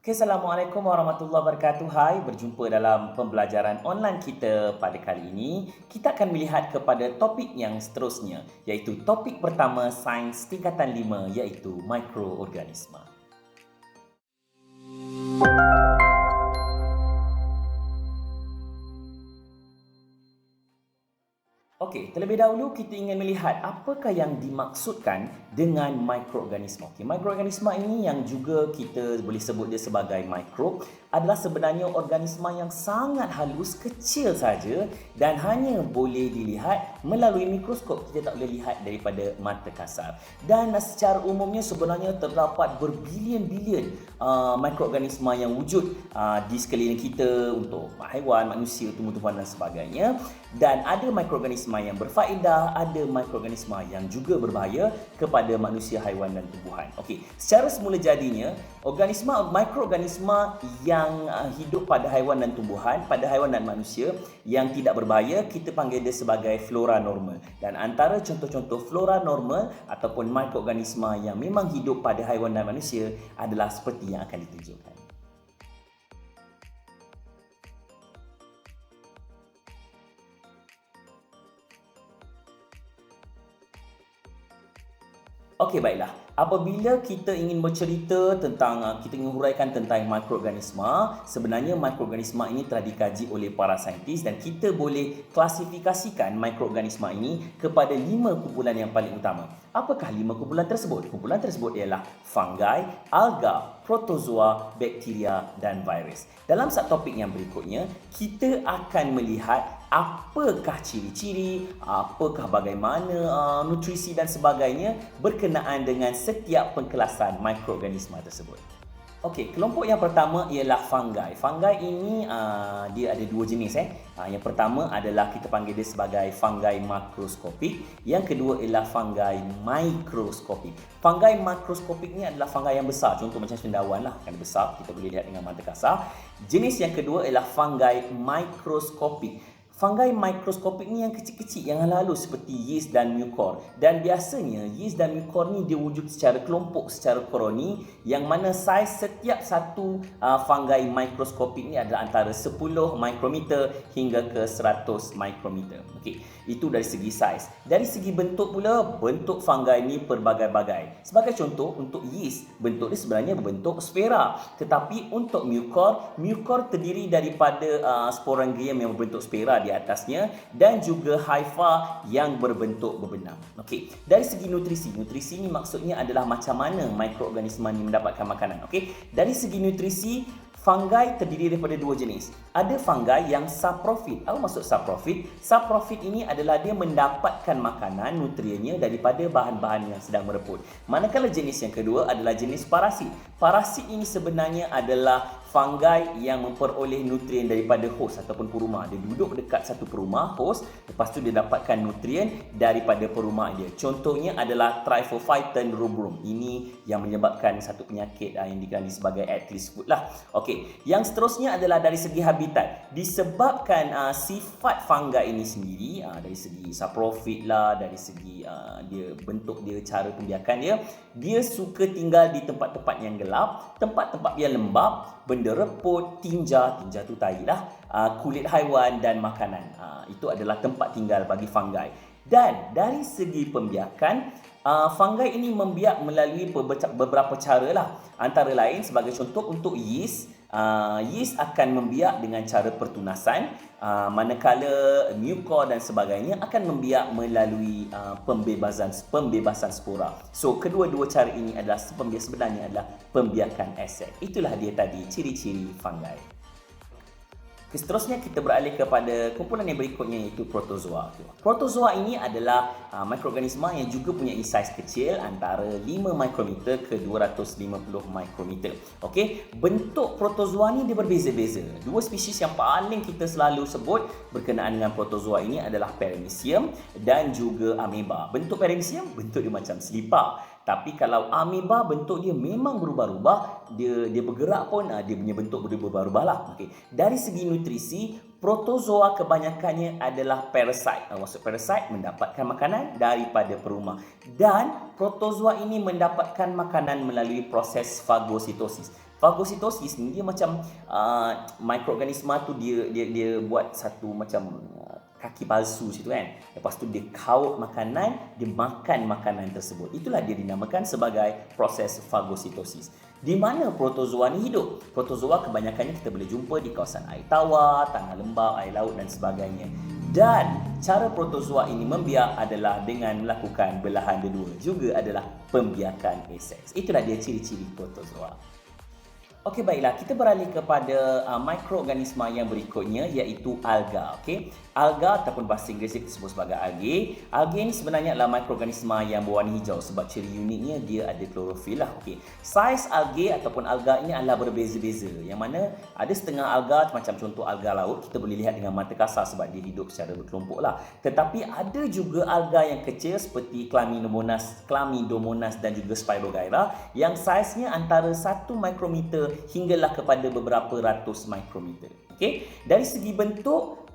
Okay, Assalamualaikum warahmatullahi wabarakatuh. Hai, berjumpa dalam pembelajaran online kita pada kali ini. Kita akan melihat kepada topik yang seterusnya, iaitu topik pertama sains tingkatan 5, iaitu mikroorganisma. Okey, terlebih dahulu kita ingin melihat apakah yang dimaksudkan dengan mikroorganisma. Okey, mikroorganisma ini yang juga kita boleh sebut dia sebagai mikrob adalah sebenarnya organisma yang sangat halus, kecil saja dan hanya boleh dilihat melalui mikroskop. Kita tak boleh lihat daripada mata kasar. Dan secara umumnya sebenarnya terdapat berbilion-bilion mikroorganisma yang wujud di sekeliling kita untuk haiwan, manusia, tumbuh-tumbuhan dan sebagainya. Dan ada mikroorganisma yang berfaedah, ada mikroorganisma yang juga berbahaya kepada manusia, haiwan dan tumbuhan. Okey, secara semula jadinya, mikroorganisma yang hidup pada haiwan dan tumbuhan, pada haiwan dan manusia yang tidak berbahaya, kita panggil dia sebagai flora normal. Dan antara contoh-contoh flora normal ataupun mikroorganisma yang memang hidup pada haiwan dan manusia adalah seperti yang akan ditunjukkan. Okey, baiklah. Apabila kita ingin bercerita tentang, kita ingin huraikan tentang mikroorganisma, sebenarnya mikroorganisma ini telah dikaji oleh para saintis dan kita boleh klasifikasikan mikroorganisma ini kepada 5 kumpulan yang paling utama. Apakah 5 kumpulan tersebut? Kumpulan tersebut ialah fungi, alga, protozoa, bakteria dan virus. Dalam subtopik yang berikutnya, kita akan melihat apakah ciri-ciri, apakah bagaimana nutrisi dan sebagainya berkenaan dengan setiap pengkelasan mikroorganisma tersebut. Okey, kelompok yang pertama ialah fungi. Fungi ini dia ada 2 jenis. Yang pertama adalah kita panggil dia sebagai fungi makroskopik. Yang kedua ialah fungi mikroskopik. Fungi makroskopik ni adalah fungi yang besar. Contoh macam cendawan lah, kan besar. Kita boleh lihat dengan mata kasar. Jenis yang kedua ialah fungi mikroskopik. Fungi mikroskopik ni yang kecil-kecil, yang halus seperti yeast dan mucor. Dan biasanya yeast dan mucor ni dia wujud secara kelompok, secara koloni, yang mana saiz setiap satu fungi mikroskopik ni adalah antara 10 mikrometer hingga ke 100 mikrometer. Okey, itu dari segi saiz. Dari segi bentuk pula, bentuk fungi ni pelbagai-bagai. Sebagai contoh, untuk yeast, bentuk dia sebenarnya berbentuk sfera. Tetapi untuk mucor terdiri daripada sporangium yang berbentuk sfera di atasnya dan juga hypha yang berbentuk berbenam. Okey, dari segi nutrisi ni maksudnya adalah macam mana mikroorganisma ni mendapatkan makanan. Okey, dari segi nutrisi, fungi terdiri daripada 2 jenis. Ada fungi yang saprofit. Apa maksud saprofit? Saprofit ini adalah dia mendapatkan makanan, nutriennya daripada bahan-bahan yang sedang mereput. Manakala jenis yang kedua adalah jenis parasit. Parasit ini sebenarnya adalah fungi yang memperoleh nutrien daripada hos ataupun perumah. Dia duduk dekat satu perumah, hos, lepas tu dia dapatkan nutrien daripada perumah dia. Contohnya adalah Tryphophyton rubrum. Ini yang menyebabkan satu penyakit yang dikenali sebagai Athlete's foot lah. Okey, yang seterusnya adalah dari segi habitat. Disebabkan sifat fungi ini sendiri, dari segi saprofit lah, dari segi dia bentuk dia, cara pembiakan dia, dia suka tinggal di tempat-tempat yang gelap, tempat-tempat yang lembab, benda reput, tinja tu tai lah, kulit haiwan dan makanan. Itu adalah tempat tinggal bagi fungi. Dan dari segi pembiakan, fungi ini membiak melalui beberapa cara lah. Antara lain sebagai contoh untuk yeast, yeast akan membiak dengan cara pertunasan, manakala mucor dan sebagainya akan membiak melalui pembebasan spora. So, kedua-dua cara ini adalah sebenarnya adalah pembiakan asid. Itulah dia tadi ciri-ciri fungi. Seterusnya kita beralih kepada kumpulan yang berikutnya, iaitu protozoa. Protozoa ini adalah mikroorganisma yang juga punya saiz kecil antara 5 mikrometer ke 250 mikrometer. Okey, bentuk protozoa ni dia berbeza-beza. 2 spesies yang paling kita selalu sebut berkenaan dengan protozoa ini adalah Paramecium dan juga Amoeba. Bentuk Paramecium, bentuk dia macam selipar. Tapi kalau amoeba, bentuk dia memang berubah-ubah, dia bergerak pun dia punya bentuk berubah-ubah lah. Okey. Dari segi nutrisi, protozoa kebanyakannya adalah parasite. Maksud parasite mendapatkan makanan daripada perumah. Dan protozoa ini mendapatkan makanan melalui proses fagositosis. Fagositosis ni dia macam mikroorganisma tu dia buat satu macam kaki palsu situ kan. Lepas tu dia kaut makanan, dia makan makanan tersebut. Itulah dia dinamakan sebagai proses fagositosis. Di mana protozoa ni hidup? Protozoa kebanyakannya kita boleh jumpa di kawasan air tawar, tanah lembap, air laut dan sebagainya. Dan cara protozoa ini membiak adalah dengan melakukan belahan dedua. Juga adalah pembiakan aseks. Itulah dia ciri-ciri protozoa. Okey, baiklah, kita beralih kepada mikroorganisma yang berikutnya iaitu alga. Okey, alga ataupun bahasa Inggeris kita sebut sebagai algae. Algae ni sebenarnya adalah mikroorganisma yang berwarna hijau sebab ciri uniknya dia ada klorofil lah. Okey, saiz algae ataupun alga ini adalah berbeza-beza. Yang mana ada setengah alga macam contoh alga laut kita boleh lihat dengan mata kasar sebab dia hidup secara berkelompok lah. Tetapi ada juga alga yang kecil seperti Chlamydomonas dan juga Spirogyra yang saiznya antara 1 mikrometer hinggalah kepada beberapa ratus mikrometer. Okey, dari segi bentuk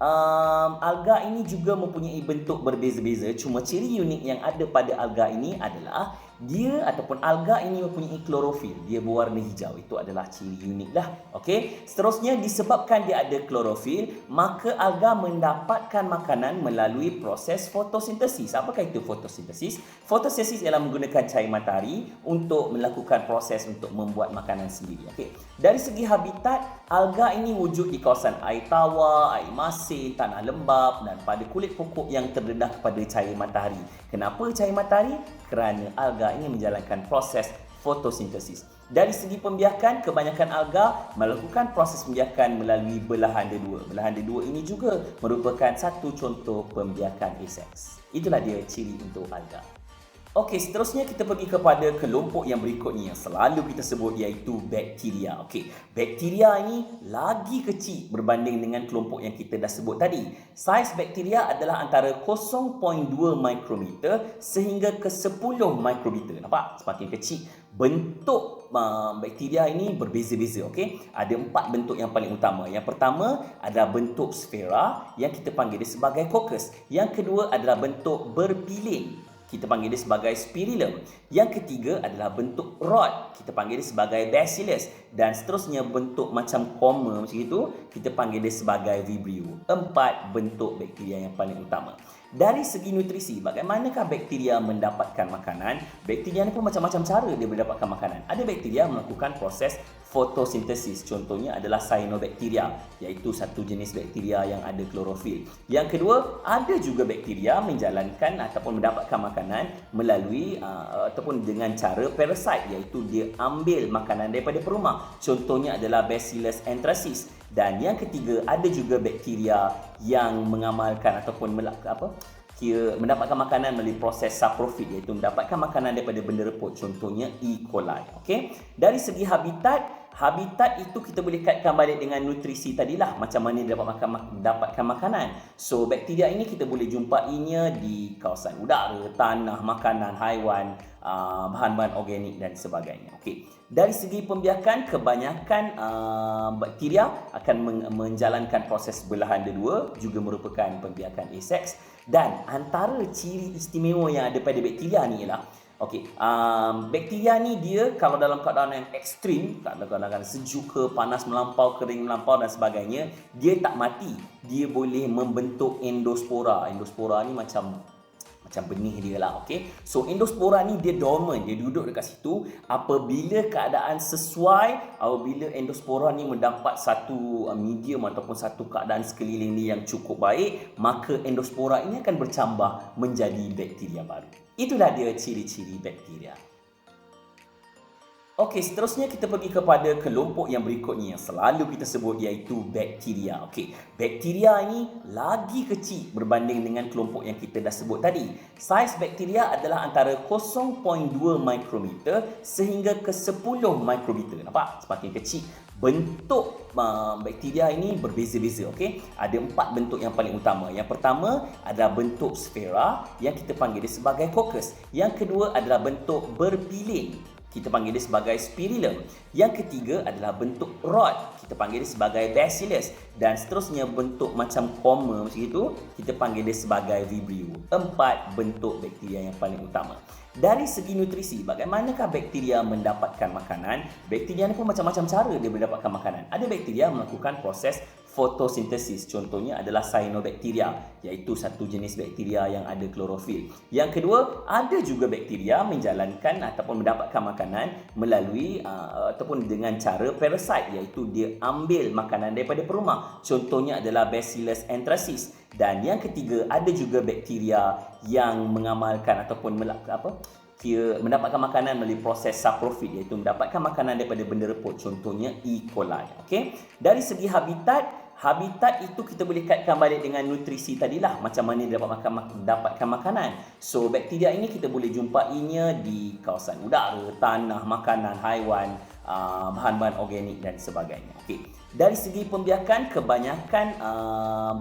alga ini juga mempunyai bentuk berbeza-beza. Cuma ciri unik yang ada pada alga ini adalah dia ataupun alga ini mempunyai klorofil. Dia berwarna hijau. Itu adalah ciri unik lah. Okey, seterusnya disebabkan dia ada klorofil, maka alga mendapatkan makanan melalui proses fotosintesis. Apakah itu fotosintesis? Fotosintesis ialah menggunakan cahaya matahari untuk melakukan proses untuk membuat makanan sendiri. Okey, dari segi habitat, alga ini wujud di kawasan air tawar, air masin, tanah lembap dan pada kulit pokok yang terdedah kepada cahaya matahari. Kenapa cahaya matahari? Kerana alga ini menjalankan proses fotosintesis. Dari segi pembiakan, kebanyakan alga melakukan proses pembiakan melalui belahan dedua. Belahan dedua ini juga merupakan satu contoh pembiakan aseks. Itulah dia ciri untuk alga. Okey, seterusnya kita pergi kepada kelompok yang berikutnya yang selalu kita sebut iaitu bakteria. Okey, bakteria ini lagi kecil berbanding dengan kelompok yang kita dah sebut tadi. Saiz bakteria adalah antara 0.2 mikrometer sehingga ke 10 mikrometer. Nampak? Semakin kecil. Bentuk bakteria ini berbeza-beza. Okey, ada 4 bentuk yang paling utama. Yang pertama adalah bentuk sfera yang kita panggil dia sebagai coccus. Yang kedua adalah bentuk berpilin. Kita panggil dia sebagai spirillum. Yang ketiga adalah bentuk rod. Kita panggil dia sebagai bacillus. Dan seterusnya bentuk macam koma macam itu, kita panggil dia sebagai vibrio. 4 bentuk bakteria yang paling utama. Dari segi nutrisi, bagaimanakah bakteria mendapatkan makanan? Bakteria ni pun macam-macam cara dia mendapatkan makanan. Ada bakteria melakukan proses fotosintesis. Contohnya adalah cyanobacteria, iaitu satu jenis bakteria yang ada klorofil. Yang kedua, ada juga bakteria menjalankan ataupun mendapatkan makanan melalui ataupun dengan cara parasite, iaitu dia ambil makanan daripada perumah. Contohnya adalah Bacillus anthracis. Dan yang ketiga, ada juga bakteria yang mengamalkan ataupun mendapatkan makanan melalui proses saprofit, iaitu mendapatkan makanan daripada benda reput, contohnya E. coli. Okey, dari segi habitat itu kita boleh kaitkan balik dengan nutrisi tadilah, macam mana dia dapatkan makanan. So bakteria ini kita boleh jumpainya di kawasan udara, tanah, makanan, haiwan, bahan-bahan organik dan sebagainya. Okey, dari segi pembiakan, kebanyakan bakteria akan menjalankan proses belahan dedua, juga merupakan pembiakan aseks. Dan antara ciri istimewa yang ada pada bakteria ni ialah bakteria ni dia kalau dalam keadaan yang ekstrim, kadang-kadang sejuk ke, panas melampau, kering melampau dan sebagainya, dia tak mati. Dia boleh membentuk endospora. Endospora ni macam benih dia lah. Okey, so endospora ni dia dormant, dia duduk dekat situ. Apabila keadaan sesuai, apabila endospora ni mendapat satu medium ataupun satu keadaan sekeliling ni yang cukup baik, maka endospora ini akan bercambah menjadi bakteria baru. Itulah dia ciri-ciri bakteria. Okey, seterusnya kita pergi kepada kelompok yang berikutnya yang selalu kita sebut iaitu bakteria. Okey, bakteria ini lagi kecil berbanding dengan kelompok yang kita dah sebut tadi. Saiz bakteria adalah antara 0.2 mikrometer sehingga ke 10 mikrometer. Nampak? Semakin kecil. Bentuk bakteria ini berbeza-beza. Okey, ada 4 bentuk yang paling utama. Yang pertama adalah bentuk sfera yang kita panggil dia sebagai coccus. Yang kedua adalah bentuk berpilin. Kita panggil dia sebagai spirillum. Yang ketiga adalah bentuk rod. Kita panggil dia sebagai bacillus. Dan seterusnya bentuk macam koma macam itu, kita panggil dia sebagai vibrio. 4 bentuk bakteria yang paling utama. Dari segi nutrisi, bagaimanakah bakteria mendapatkan makanan? Bakteria ni pun macam-macam cara dia mendapatkan makanan. Ada bakteria melakukan proses fotosintesis. Contohnya adalah cyanobacteria, iaitu satu jenis bakteria yang ada klorofil. Yang kedua, ada juga bakteria menjalankan ataupun mendapatkan makanan melalui ataupun dengan cara parasite, iaitu dia ambil makanan daripada perumah. Contohnya adalah Bacillus anthracis. Dan yang ketiga, ada juga bakteria yang mengamalkan ataupun mendapatkan makanan melalui proses saprofit, iaitu mendapatkan makanan daripada benda reput, contohnya E. coli. Okey. Dari segi habitat itu kita boleh kaitkan balik dengan nutrisi tadilah, macam mana dia dapatkan makanan. So bakteria ini kita boleh jumpainya di kawasan udara, tanah, makanan, haiwan, bahan-bahan organik dan sebagainya. Okey. Dari segi pembiakan, kebanyakan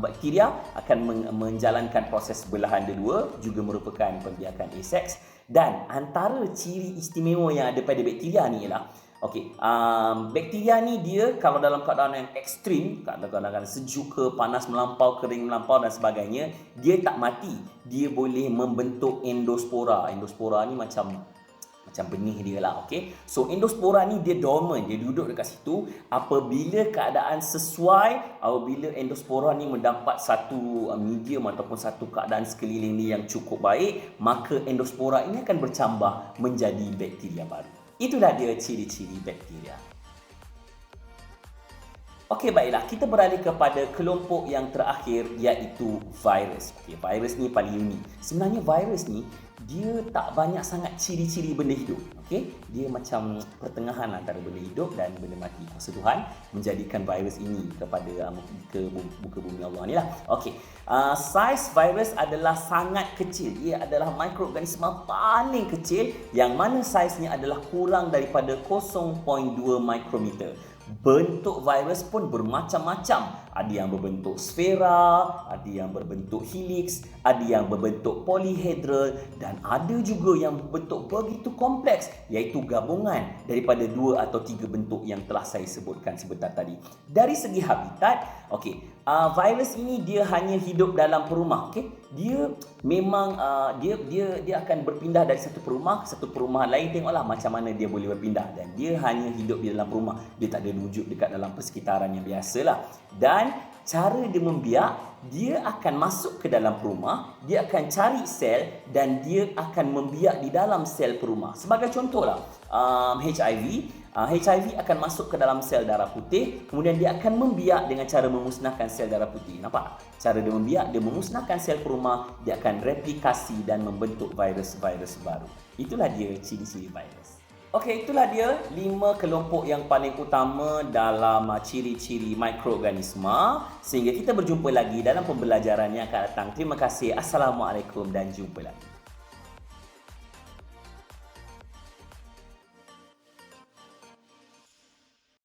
bakteria akan menjalankan proses belahan dua, juga merupakan pembiakan aseks. Dan antara ciri istimewa yang ada pada bakteria ni ialah bakteria ni dia kalau dalam keadaan yang ekstrim, kadang-kadang sejuk ke, panas melampau, kering melampau dan sebagainya, dia tak mati. Dia boleh membentuk endospora. Endospora ni macam benih dia lah. Okay? So endospora ni dia dormant, dia duduk dekat situ. Apabila keadaan sesuai, apabila endospora ni mendapat satu medium ataupun satu keadaan sekeliling dia yang cukup baik, maka endospora ini akan bercambah menjadi bakteria baru. Itulah dia ciri-ciri bakteria. Okey, baiklah, kita beralih kepada kelompok yang terakhir, iaitu virus. Okey, virus ni paling unik. Sebenarnya virus ni dia tak banyak sangat ciri-ciri benda hidup. Okey, dia macam pertengahan antara benda hidup dan benda mati. Kuasa Tuhan menjadikan virus ini kepada muka bumi Allah ni lah. Okey, saiz virus adalah sangat kecil. Ia adalah mikroorganisma paling kecil yang mana saiznya adalah kurang daripada 0.2 mikrometer. Bentuk virus pun bermacam-macam. Ada yang berbentuk sfera, ada yang berbentuk helix, ada yang berbentuk polyhedral dan ada juga yang berbentuk begitu kompleks, iaitu gabungan daripada 2 atau 3 bentuk yang telah saya sebutkan sebentar tadi. Dari segi habitat, virus ini dia hanya hidup dalam perumah. Dia memang dia akan berpindah dari satu perumahan lain. Tengoklah macam mana dia boleh berpindah, dan dia hanya hidup di dalam rumah. Dia tak ada wujud dekat dalam persekitaran yang biasalah. Dan cara dia membiak, dia akan masuk ke dalam perumah, dia akan cari sel dan dia akan membiak di dalam sel perumah. Sebagai contohlah, HIV akan masuk ke dalam sel darah putih, kemudian dia akan membiak dengan cara memusnahkan sel darah putih. Nampak? Cara dia membiak, dia memusnahkan sel perumah, dia akan replikasi dan membentuk virus-virus baru. Itulah dia ciri-ciri virus. Okey, itulah dia 5 kelompok yang paling utama dalam ciri-ciri mikroorganisma. Sehingga kita berjumpa lagi dalam pembelajaran yang akan datang. Terima kasih. Assalamualaikum dan jumpa lagi.